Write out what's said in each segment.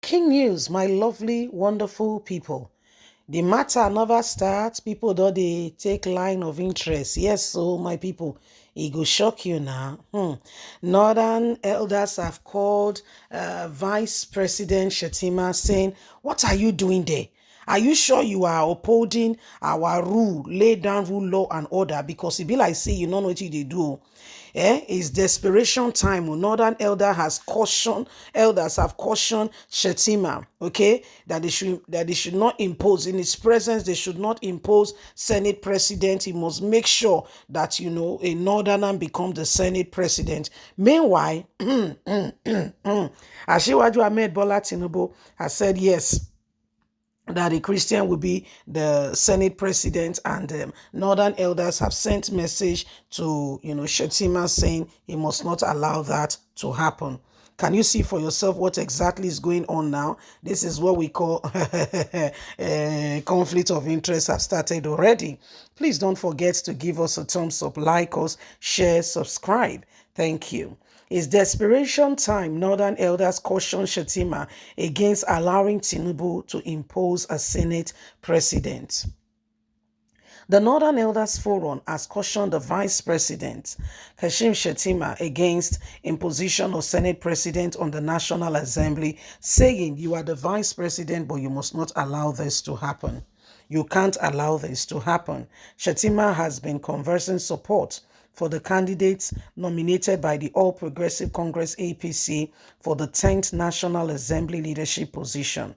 Breaking news, my lovely, wonderful people. The matter never starts. People don't they take line of interest. Yes, so my people, it go shock you now. Northern elders have called Vice President Shetima saying, "What are you doing there? Are you sure you are upholding our rule, lay down rule, law and order? Because it be like say you don't know what they do. It's desperation time. Northern elders have cautioned Shetima, okay, that they should not impose in his presence. They should not impose Senate president. He must make sure that a Northerner become the Senate president. Meanwhile, Asiwaju Ahmed Bola Tinubu has said yes, that a Christian will be the Senate president, and Northern elders have sent message to Shetima saying he must not allow that to happen. Can you see for yourself what exactly is going on now? This is what we call conflict of interest have started already. Please don't forget to give us a thumbs up, like us, share, subscribe. Thank you. It's desperation time. Northern elders caution Shetima against allowing Tinubu to impose a Senate president. The Northern Elders Forum has cautioned the Vice President, Kashim Shetima, against imposition of Senate President on the National Assembly, saying, "You are the Vice President, but you must not allow this to happen. You can't allow this to happen." Shetima has been conversing support for the candidates nominated by the All Progressive Congress APC for the 10th National Assembly leadership position.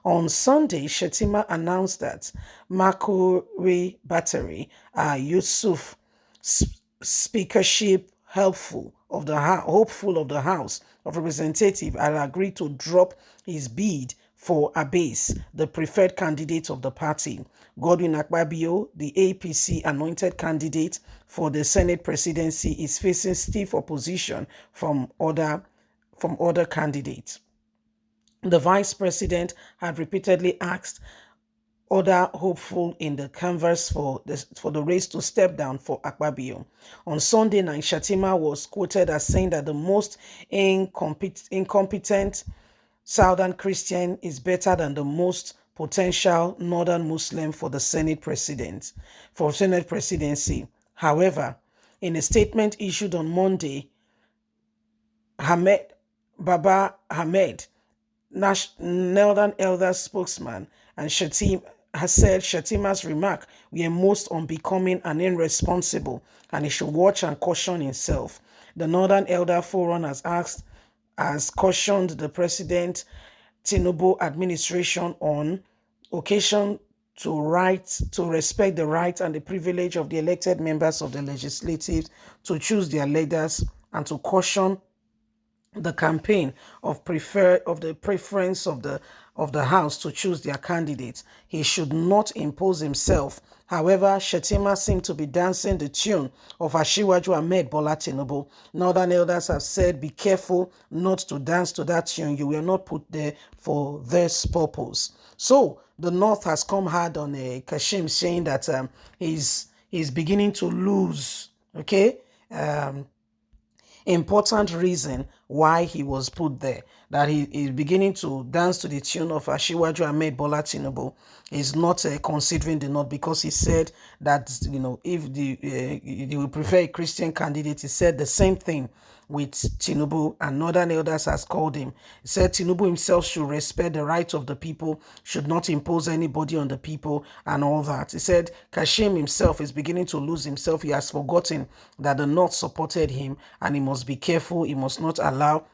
On Sunday, Shetima announced that Makuri Battery, Yusuf speakership hopeful of the House of Representatives, had agreed to drop his bid for Abase, the preferred candidate of the party. Godwin Akpabio, the APC anointed candidate for the Senate presidency, is facing stiff opposition from other candidates. The vice president had repeatedly asked other hopeful in the canvass for the race to step down for Akpabio. On Sunday night, Shetima was quoted as saying that the most incompetent Southern Christian is better than the most potential Northern Muslim for the Senate presidency. However, in a statement issued on Monday, Baba Ahmed, Northern Elders spokesman, and Shetima has said Shetima's remark were most unbecoming and irresponsible, and he should watch and caution himself. The Northern Elder Forum has cautioned the President Tinubu administration on occasion to respect the rights and the privilege of the elected members of the legislative to choose their leaders, and to caution the campaign of the preference of the House to choose their candidates. He should not impose himself. However, Shetima seemed to be dancing the tune of Asiwaju Ahmed Bola Tinubu. Northern elders have said, be careful not to dance to that tune. You were not put there for this purpose. So the North has come hard on Kashim, saying that he's beginning to lose. Okay. Important reason why he was put there, that he is beginning to dance to the tune of Asiwaju Ahmed Bola Tinubu, is not considering the North, because he said that if they will prefer a Christian candidate. He said the same thing with Tinubu, and Northern elders has called him. He said Tinubu himself should respect the rights of the people, should not impose anybody on the people, and all that. He said Kashim himself is beginning to lose himself. He has forgotten that the North supported him, and he must be careful. He must not allow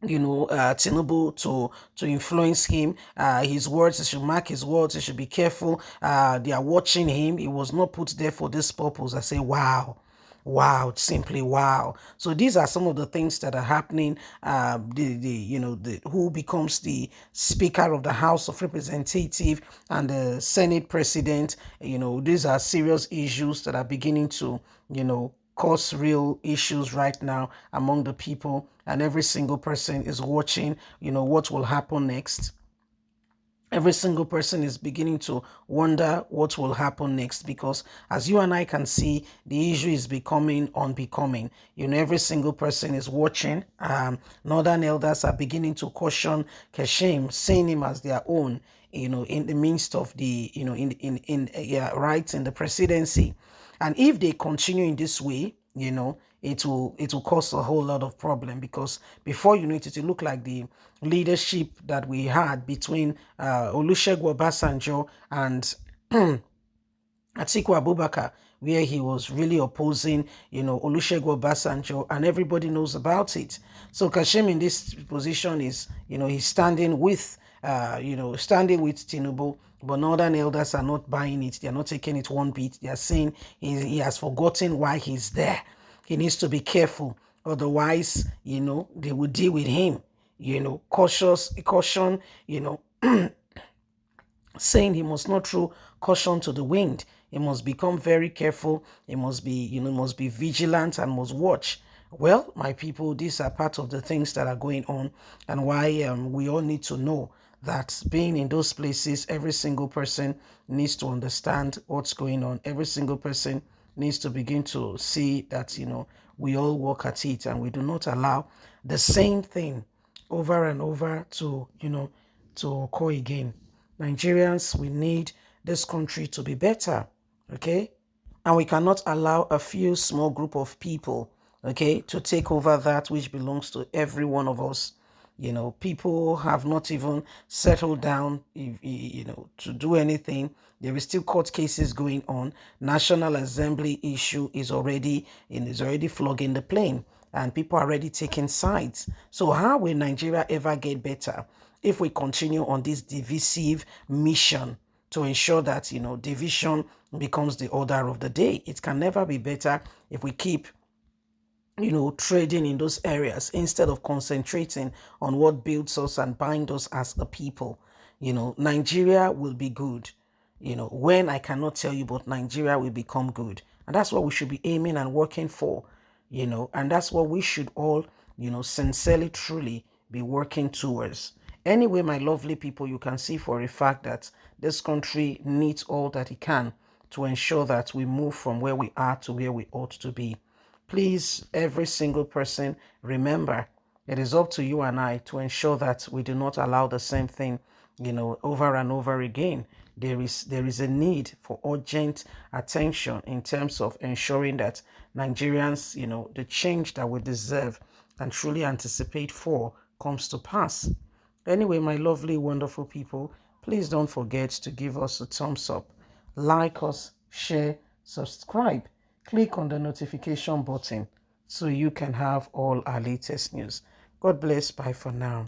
Tinubu to influence him. His words, he should mark his words. He should be careful. They are watching him. He was not put there for this purpose. I say, wow. Wow, simply wow. So these are some of the things that are happening. Who becomes the Speaker of the House of Representatives and the Senate President. These are serious issues that are beginning to, cause real issues right now among the people, and every single person is watching, what will happen next. every single person is beginning to wonder what will happen next, because as you and I can see, the issue is becoming unbecoming. Every single person is watching. Northern elders are beginning to caution Kashim, seeing him as their own, in the midst of the, yeah, right, in the presidency. And if they continue in this way, it will cause a whole lot of problem, because before you know it, it will look like the leadership that we had between Olusegun Obasanjo and Atiku Abubakar, where he was really opposing, Olusegun Obasanjo, and everybody knows about it. So Kashim in this position is, he's standing with, standing with Tinubu, but northern elders are not buying it. They're not taking it one bit. They are saying he has forgotten why he's there. He needs to be careful. Otherwise, they will deal with him. Caution, saying he must not throw caution to the wind. He must become very careful. He must be, must be vigilant and must watch. Well, my people, these are part of the things that are going on, and why we all need to know that being in those places, every single person needs to understand what's going on. Every single person needs to begin to see that, we all work at it, and we do not allow the same thing over and over to, to occur again. Nigerians, we need this country to be better, okay? And we cannot allow a few small group of people, okay, to take over that which belongs to every one of us. People have not even settled down, to do anything. There is still court cases going on. National Assembly issue is already flogging the plane, and people are already taking sides. So how will Nigeria ever get better if we continue on this divisive mission to ensure that, division becomes the order of the day? It can never be better if we keep, trading in those areas instead of concentrating on what builds us and binds us as a people. Nigeria will be good. When I cannot tell you, but Nigeria will become good. And that's what we should be aiming and working for, and that's what we should all, sincerely, truly be working towards. Anyway, my lovely people, you can see for a fact that this country needs all that it can to ensure that we move from where we are to where we ought to be. Please, every single person, remember, it is up to you and I to ensure that we do not allow the same thing, over and over again. There is a need for urgent attention in terms of ensuring that Nigerians, the change that we deserve and truly anticipate for comes to pass. Anyway, my lovely, wonderful people, please don't forget to give us a thumbs up, like us, share, subscribe, click on the notification button so you can have all our latest news. God bless. Bye for now.